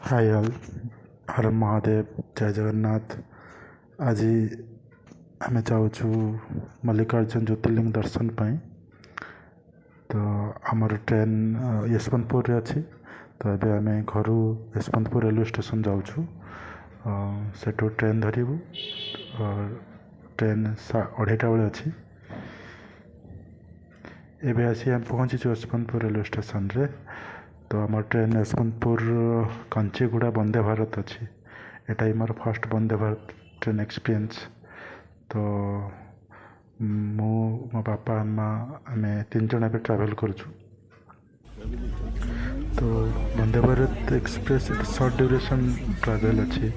Hi all, हर महादेव, जय जगन्नाथ। आज आम जाऊँ मल्लिकार्जुन ज्योतिर्लिंग दर्शन पाई। तो आमर ट्रेन यशवंतपुर अच्छी। तो ये आम घर यशवंतपुर रेलवे स्टेशन जाऊँ। सेठू ट्रेन धरबू। ट्रेन 2:30 बेले अच्छी। एबे आसी आम पहुँचीचु यशवंतपुर रेलवे स्टेशन रे। तो आम ट्रेन यशवंतपुर कांचीगुड़ा वंदे भारत अच्छी। एटा more first Vande Bharat train experience. तो मो बापा माँ आम 3 जन ए ट्रावेल करुँ। तो Vande Bharat express short duration travel अच्छी।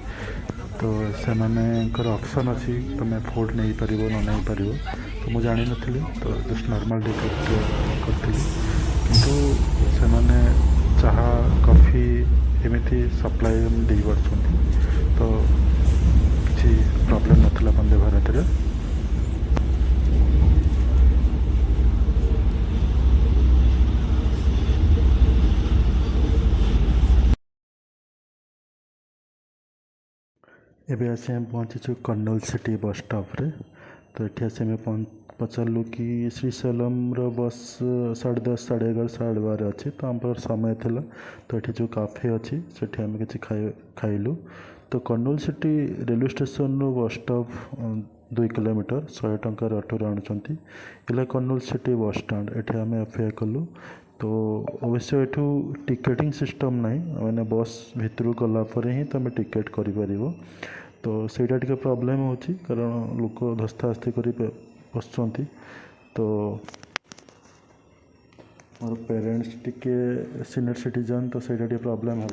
तो से ऑप्शन अच्छी तुम्हें फूड नहीं पार न नहीं पार। तो मुझे जानी नी। तो जस्ट नॉर्मल टिकट करी किंतु से चाहा कॉफी एमती सप्लाई दे पार्छ। तो किसी प्रॉब्लम नथला वंदे भारत रे। एबे आसी हम पहुँचीचु कर्नूल सिटी बस स्टॉप रे। तो ये आसी आम पचारू कि श्रीशैलम बस 10:30, 11:30, 12:30 अच्छी। तो आम समय था। तो ये जो काफे अच्छी से किसी खाइलु। तो Kurnool city railway station bus stop 2 kilometre 100 टंकार ऑटो आणुंट। इला कर्नूल सिटी बस स्टैंड ये आम अपेक्षा कलु। तो अवश्य एठू टिकेटिंग सिस्टम ना मैंने बस भितर गलापर ही तुम टिकेट कर। तो सहीटा टे प्रोब्लेम हो कारण लोक धस्ताधस्ती कर बस। तो मोर पेरेंट्स टिके सीनियर सिटीजन तो सहीटा टे प्रोब्लेम है।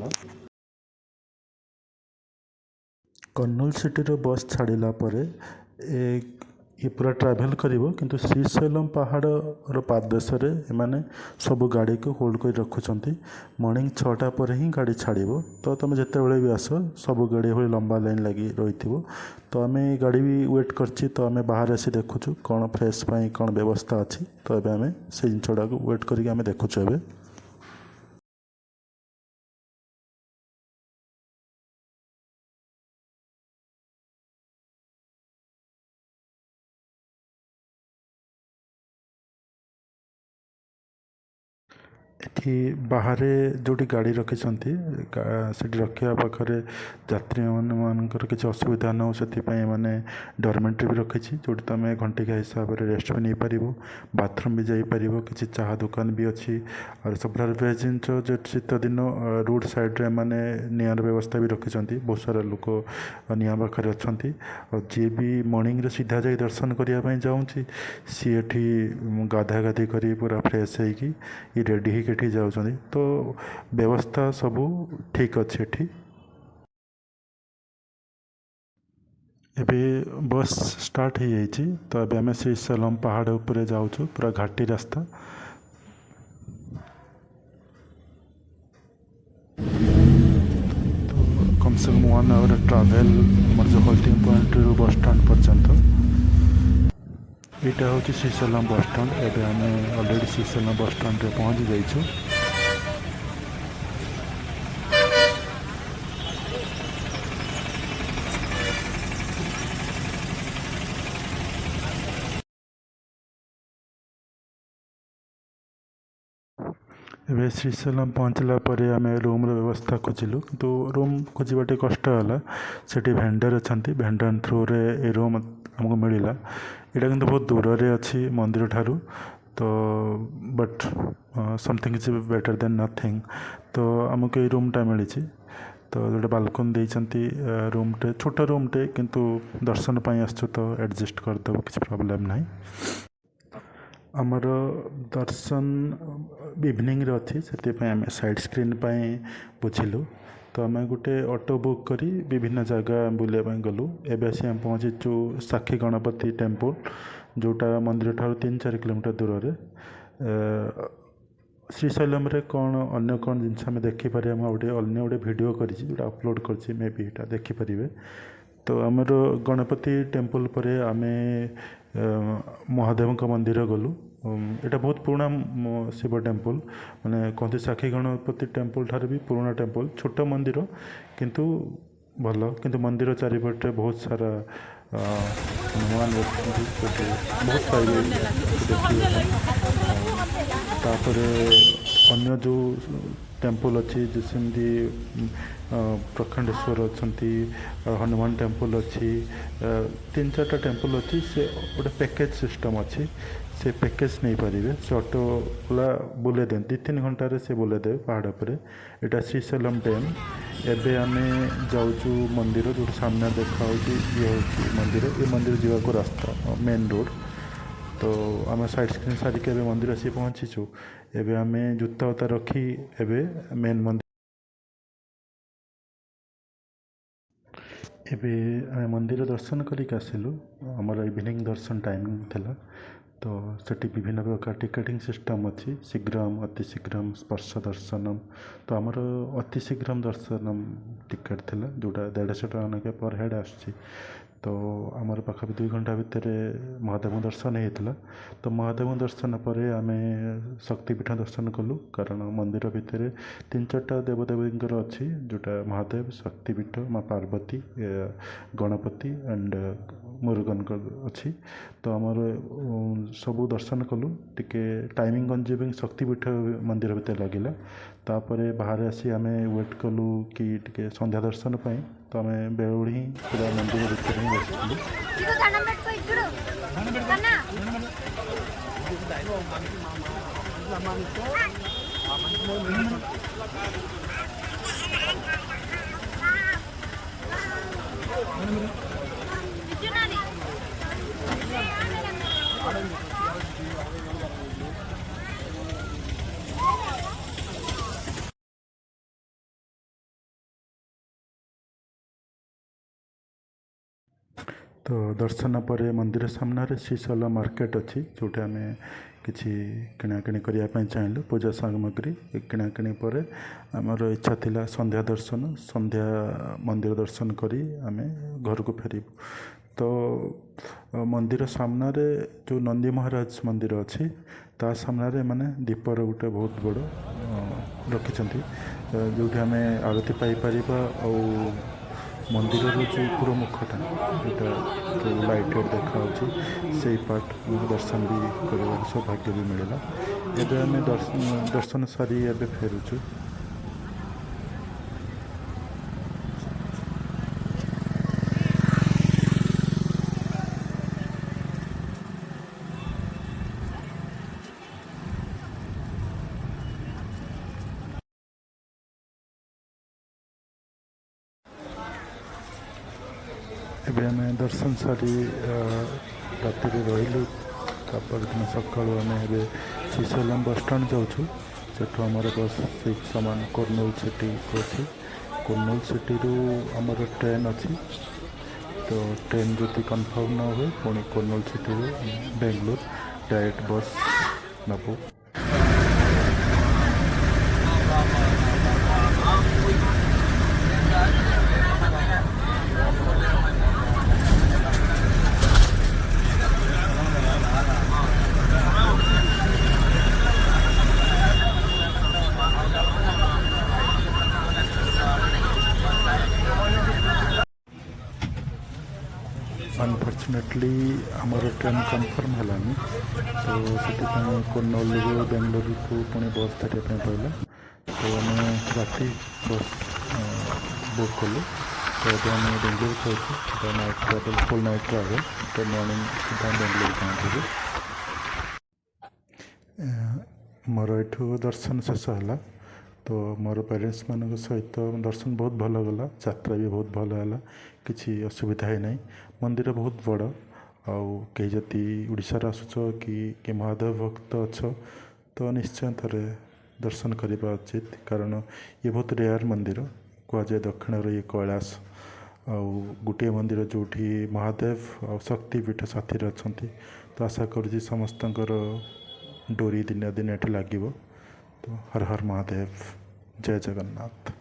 कर्नूल सिटी रो बस छाड़िला परे ये पूरा ट्रैवल करिवो किंतु श्रीशैलम पहाड़ रो पाददेशरे एमाने सब गाड़ी को होल्ड कर रखुचंती। मॉर्निंग 6टा पर ही गाड़ी छाड़िबो। तो तुम जिते बड़े भी आस सब गाड़ी हो लंबा लाइन लगी रही। तो आम गाड़ी भी वेट करची। तो आम बाहर आसी देखुचु कौन फ्रेश पाई कौन व्यवस्था अच्छी। तो ये आम से जिनटा को वेट करके आम देखुचु। एबे एठी बाहर जोटी गाड़ी रखी से रखा पाखे यात्री मानकर किसी असुविधा न हो मैंने डॉर्मेंट्री भी रखी जो तुम घंटिका हिसाब से रेस्ट भी नहीं पार। बाथरूम भी जापर। किसी चाह दुकान भी अच्छी। और सब बेस्ट जिनस जो शीत दिन रोड साइड मैंने निआर व्यवस्था भी रखी। बहुत सारा लोक निआ पाखे अच्छा। और जी भी मॉर्निंग सीधा जा दर्शन करने चाहूँगी सी एठी गाधा गाधी कर पूरा फ्रेश होगी रेडी होकर जाऊँ। तो व्यवस्था सबू ठीक अच्छे एठी। एबे बस स्टार्ट हो जाइए। तो अभी आम श्रीशैलम पहाड़ उपरे जाऊँ पूरा घाटी रास्ता। तो कम से कम 1 आवर ट्रावेल मोर जो होल्डिंग पॉइंट रू बस स्टैंड पर्यंत। यहाँ हूँ श्रीशैलम बस स्टैंड। एबे आम ऑलरेडी श्रीशैलम बस स्टैंड रे पहुँच जाइछु। एबे श्रीशैलम पहुँचला पर आम रूम व्यवस्था खोजिलु। तो रूम खोजा टे कष्ट है। सेठी भेंडर अच्छा। भेंडर थ्रू रे ए रूम आमको मिलला। यहाँ कि बहुत दूर रे अच्छी मंदिर ठारू। तो but something is better than nothing. तो आमको ये रूमटा मिली। तो जो बालकन देती रूम टे छोटा रूम टे किंतु दर्शन पाई आसछु तो एडजस्ट करदेव किसी प्रॉब्लम नहीं। आमर दर्शन इवनिंग अच्छी से आम साइड स्क्रीन बुझिलु। तो आम गोटे ऑटो बुक करी विभिन्न जगह बुलाया गलु। एबे आसी आम पहुँचीचु साक्षी गणपति टेम्पल जोटा मंदिर ठार 3-4 किलोमीटर दूर रे। श्रीशैलम रे कौन अन्य कौन जिनस आम देखिपर अन्य गोटे वीडियो कर अपलोड कर मे बी यहाँ देखिपारे। तो आमर गणपति टेम्पल पर आम महादेव मंदिर गलु। ଏଇଟା ବହୁତ ପୁରୁଣା ଶିବ ଟେମ୍ପଲ୍ ମାନେ କହନ୍ତି ସାକ୍ଷୀ ଗଣପତି ଟେମ୍ପଲ୍ ଠାରୁ ବି ପୁରୁଣା ଟେମ୍ପଲ୍ ଛୋଟ ମନ୍ଦିର କିନ୍ତୁ ଭଲ କିନ୍ତୁ ମନ୍ଦିର ଚାରିପଟେ ବହୁତ ସାରା ହନୁମାନ ଅଛନ୍ତି ସେଠି ବହୁତ ପାଇବେ ଦେଖିବା ପାଇଁ ତାପରେ ଅନ୍ୟ ଯେଉଁ ଟେମ୍ପଲ୍ ଅଛି ସେମିତି ପ୍ରଖଣ୍ଡେଶ୍ୱର ଅଛନ୍ତି ହନୁମାନ ଟେମ୍ପଲ୍ ଅଛି ତିନି ଚାରିଟା ଟେମ୍ପଲ୍ ଅଛି ସେ ଗୋଟେ ପ୍ୟାକେଜ୍ ସିଷ୍ଟମ୍ ଅଛି ସେ ପ୍ୟାକେଜ୍ ନେଇପାରିବେ ସେ ଅଟୋ ଓଲା ବୁଲେଇ ଦିଅନ୍ତି 2-3 ଘଣ୍ଟାରେ ସେ ବୁଲେଇ ଦେବେ ପାହାଡ଼ ଉପରେ ଏଇଟା ଶ୍ରୀଶୈଲମ୍ ଡ୍ୟାମ୍ ଏବେ ଆମେ ଯାଉଛୁ ମନ୍ଦିର ଯେଉଁଠି ସାମ୍ନାରେ ଦେଖାହେଉଛି ଇଏ ହେଉଛି ମନ୍ଦିର ଏ ମନ୍ଦିର ଯିବାକୁ ରାସ୍ତା ମେନ୍ ରୋଡ଼୍ ତ ଆମେ ସାଇଟ୍ ସ୍କ୍ରିନ୍ ସାରିକି ଏବେ ମନ୍ଦିର ଆସି ପହଞ୍ଚିଛୁ ଏବେ ଆମେ ଜୁତା ଉତା ରଖି ଏବେ ମେନ୍ ମନ୍ଦିର ଏବେ ଆମେ ମନ୍ଦିର ଦର୍ଶନ କରିକି ଆସିଲୁ ଆମର ଇଭିନିଂ ଦର୍ଶନ ଟାଇମିଂ ଥିଲା ତ ସେଠି ବିଭିନ୍ନ ପ୍ରକାର ଟିକେଟିଂ ସିଷ୍ଟମ୍ ଅଛି ଶୀଘ୍ରମ୍ ଅତି ଶୀଘ୍ରମ୍ ସ୍ପର୍ଶ ଦର୍ଶନମ୍ ତ ଆମର ଅତି ଶୀଘ୍ରମ୍ ଦର୍ଶନମ୍ ଟିକେଟ୍ ଥିଲା ଯେଉଁଟା 150 ଟଙ୍କା ଲେଖାଏଁ ପର୍ ହେଡ଼୍ ଆସୁଛି ତ ଆମର ପାଖାପାଖି 2 ଘଣ୍ଟା ଭିତରେ ମହାଦେବଙ୍କ ଦର୍ଶନ ହେଇଥିଲା ତ ମହାଦେବଙ୍କ ଦର୍ଶନ ପରେ ଆମେ ଶକ୍ତିପୀଠ ଦର୍ଶନ କଲୁ କାରଣ ମନ୍ଦିର ଭିତରେ 3-4ଟା ଦେବଦେବୀଙ୍କର ଅଛି ଯେଉଁଟା ମହାଦେବ ଶକ୍ତିପୀଠ ମା ପାର୍ବତୀ ଗଣପତି ଆଣ୍ଡ ମୁରୁଗନଙ୍କ ଅଛି ତ ଆମର ସବୁ ଦର୍ଶନ କଲୁ ଟିକେ ଟାଇମିଂ କନଜ୍ୟୁମିଂ ଶକ୍ତିପୀଠ ମନ୍ଦିର ଭିତରେ ଲାଗିଲା ତାପରେ ବାହାରେ ଆସି ଆମେ ୱେଟ୍ କଲୁ କି ଟିକେ ସନ୍ଧ୍ୟା ଦର୍ଶନ ପାଇଁ ତ ଆମେ ବେଳୁଳି ହିଁ ପୁରା ମନ୍ଦିର ଭିତରେ ହିଁ ବସିଥିଲୁ ତ ଦର୍ଶନ ପରେ ମନ୍ଦିର ସାମ୍ନାରେ ଶ୍ରୀଶୈଳ ମାର୍କେଟ୍ ଅଛି ଯେଉଁଠି ଆମେ କିଛି କିଣାକିଣି କରିବା ପାଇଁ ଚାହିଁଲୁ ପୂଜା ସାମଗ୍ରୀ କିଣାକିଣି ପରେ ଆମର ଇଚ୍ଛା ଥିଲା ସନ୍ଧ୍ୟା ଦର୍ଶନ ସନ୍ଧ୍ୟା ମନ୍ଦିର ଦର୍ଶନ କରି ଆମେ ଘରକୁ ଫେରିବୁ ତ ମନ୍ଦିର ସାମ୍ନାରେ ଯେଉଁ ନନ୍ଦୀ ମହାରାଜ ମନ୍ଦିର ଅଛି ତା ସାମ୍ନାରେ ମାନେ ଦୀପର ଗୋଟେ ବହୁତ ବଡ଼ ରଖିଛନ୍ତି ଯେଉଁଠି ଆମେ ଆଳତି ପାଇପାରିବା ଆଉ ମନ୍ଦିରର ଯେଉଁ ଉପର ମୁଖଟା ଯେଉଁଟା ଯେଉଁ ଲାଇଟେଡ଼ ଦେଖାହେଉଛି ସେଇ ପାର୍ଟ ଦର୍ଶନ ବି କରିବାର ସୌଭାଗ୍ୟ ବି ମିଳିଲା ଏବେ ଆମେ ଦର୍ଶନ ସାରି ଏବେ ଫେରୁଛୁ ଏବେ ଆମେ ଦର୍ଶନ ସାରି ରାତିରେ ରହିଲୁ ତାପରଦିନ ସକାଳୁ ଆମେ ଏବେ ଶ୍ରୀଶୈଲମ୍ ବସ୍ଷ୍ଟାଣ୍ଡ ଯାଉଛୁ ସେଠୁ ଆମର ବସ୍ ଠିକ୍ ସମାନ କର୍ଣ୍ଣୁଲ ସିଟିକୁ ଅଛି କର୍ଣ୍ଣୁଲ ସିଟିରୁ ଆମର ଟ୍ରେନ୍ ଅଛି ତ ଟ୍ରେନ୍ ଯଦି କନଫର୍ମ ନ ହୁଏ ପୁଣି କର୍ଣ୍ଣୁଲ ସିଟିରୁ ବେଙ୍ଗଲୋର ଡାଇରେକ୍ଟ ବସ୍ ନେବୁ ଅନଫର୍ଚୁନେଟଲି ଆମର ଟ୍ରେନ୍ କନଫର୍ମ ହେଲାନି ତ ସେଥିପାଇଁ କର୍ଣ୍ଣୁଲରୁ ବେଙ୍ଗଲୋରକୁ ପୁଣି ବସ୍ ଧରିବା ପାଇଁ ପଡ଼ିଲା ତ ଆମେ ରାତି ବସ୍ ବୁକ୍ କଲୁ ତ ଏବେ ଆମେ ବେଙ୍ଗଲୋର ଯାଉଛୁ ସେଟା ନାଇଟ୍ ଟ୍ରାଭେଲ୍ ଫୁଲ୍ ନାଇଟ୍ ଟ୍ରାଭେଲ୍ ତ ମର୍ଣ୍ଣିଂ ସୁଦ୍ଧା ବେଙ୍ଗଲୋର ପହଞ୍ଚିବୁ ମୋର ଏଠୁ ଦର୍ଶନ ଶେଷ ହେଲା ତ ମୋର ପ୍ୟାରେଣ୍ଟସ୍ମାନଙ୍କ ସହିତ ଦର୍ଶନ ବହୁତ ଭଲ ଗଲା ଯାତ୍ରା ବି ବହୁତ ଭଲ ହେଲା କିଛି ଅସୁବିଧା ହେଇନାହିଁ ମନ୍ଦିର ବହୁତ ବଡ଼ ଆଉ କେହି ଯଦି ଓଡ଼ିଶାରୁ ଆସୁଛ କି ମହାଦେବ ଭକ୍ତ ଅଛ ତ ନିଶ୍ଚୟ ଥରେ ଦର୍ଶନ କରିବା ଉଚିତ କାରଣ ଇଏ ବହୁତ ରେୟାର ମନ୍ଦିର କୁହାଯାଏ ଦକ୍ଷିଣର ଇଏ କୈଳାସ ଆଉ ଗୋଟିଏ ମନ୍ଦିର ଯେଉଁଠି ମହାଦେବ ଆଉ ଶକ୍ତିପୀଠ ସାଥିରେ ଅଛନ୍ତି ତ ଆଶା କରୁଛି ସମସ୍ତଙ୍କର ଡୋରି ଦିନେ ଦିନେ ଏଠି ଲାଗିବ ତ ହର ହର ମହାଦେବ ଜୟ ଜଗନ୍ନାଥ।